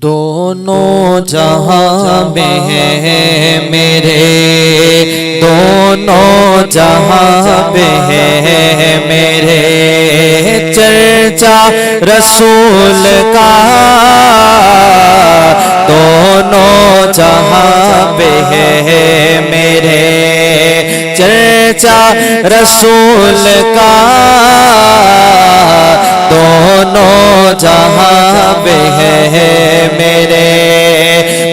دونوں جہاں میں ہیں میرے، دونوں جہاں میں ہیں میرے، چرچا رسول کا دونوں جہاں میں ہے میرے، چرچا رسول کا دونوں جہاں میں ہے میرے،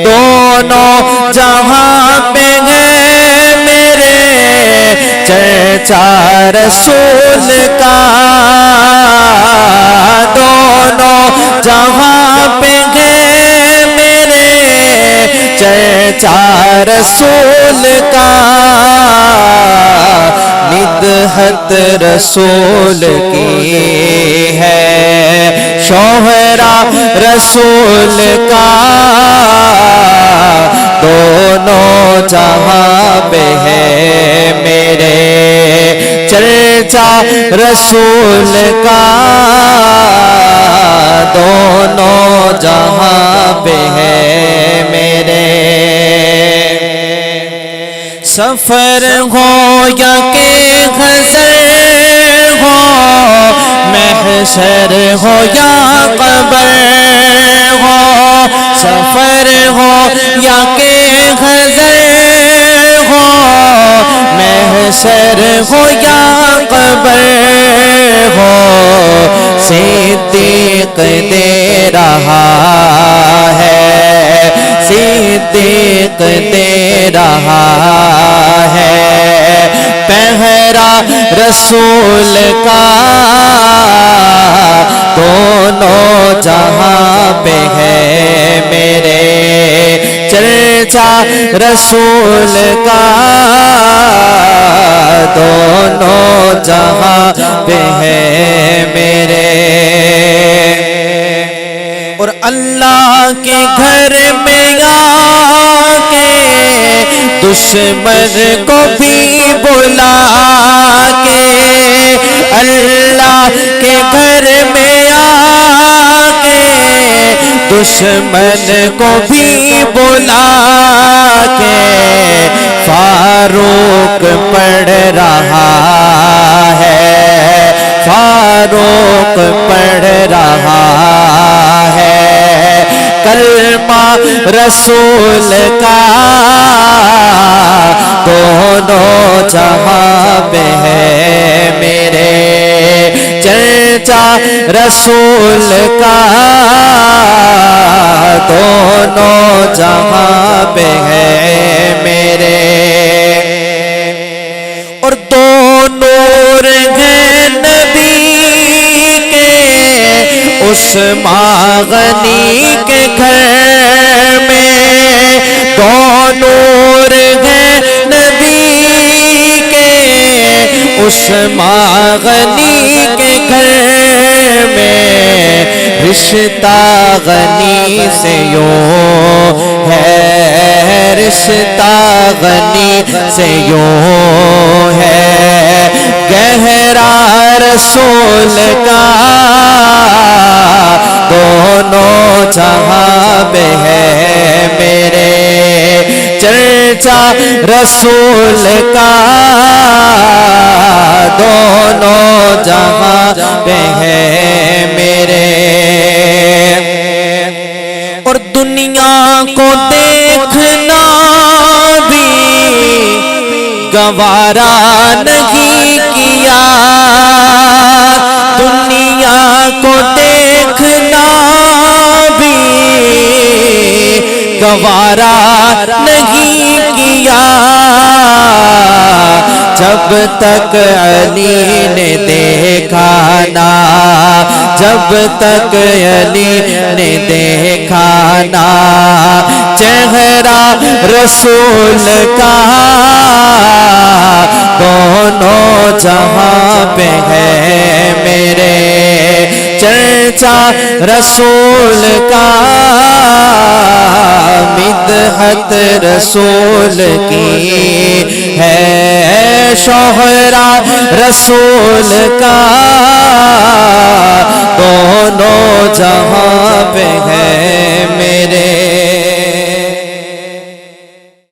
دونوں جہاں میں ہے میرے، چرچا رسول کا دونوں جہاں پہ ہے میرے، چرچا رسول کا ندہت رسول کی ہے، شوہرا رسول کا دونوں جہاں پہ ہے میرے، چرچا رسول کا دونوں جہاں پہ ہے میرے، سفر ہو یا کہ گھر ہو، محشر ہو یا قبر ہو، سفر ہو یا کہ گھر ہو، محشر ہو یا قبر ہو، صدیق دے رہا ہے، صدیق دے رہا ہے، پہرا رسول کا دونوں جہاں پہ ہے میرے، چرچا رسول کا دونوں جہاں پہ ہے میرے، اور اللہ کے گھر میں آ کے دشمن کو بھی بلا کے، اللہ کے گھر میں آ کے دشمن کو بھی بلا کے، فاروق پڑھ رہا ہے، فاروق پڑھ رہا ہے، کلمہ رسول کا دونوں جہاں پہ ہے میرے، چرچا رسول کا دونوں جہاں پہ ہے میرے، اور دو نور ہیں نبی کے عثمان غنی کے گھر میں، دو نور ہیں نبی کے عثمان غنی کے گھر میں، رشتہ غنی سے یوں ہے، رشتہ غنی سے یوں ہے، گہرا رسول کا دونوں جہاں پہ ہے میرے، چرچا رسول کا دونوں جہاں پہ ہے میرے، اور دنیا کو دیکھنا بھی گوارا نہیں کیا، دنیا کو دیکھنا بھی گوارا نہیں کیا، جب تک علی نے دیکھا نا، جب تک علی نے دیکھا نا چہرہ رسول کا، دونوں جہاں پہ ہے میرے، چرچا رسول کا مدحت رسول کی ہے شہرا رسول کا دونوں جہاں پہ ہے میرے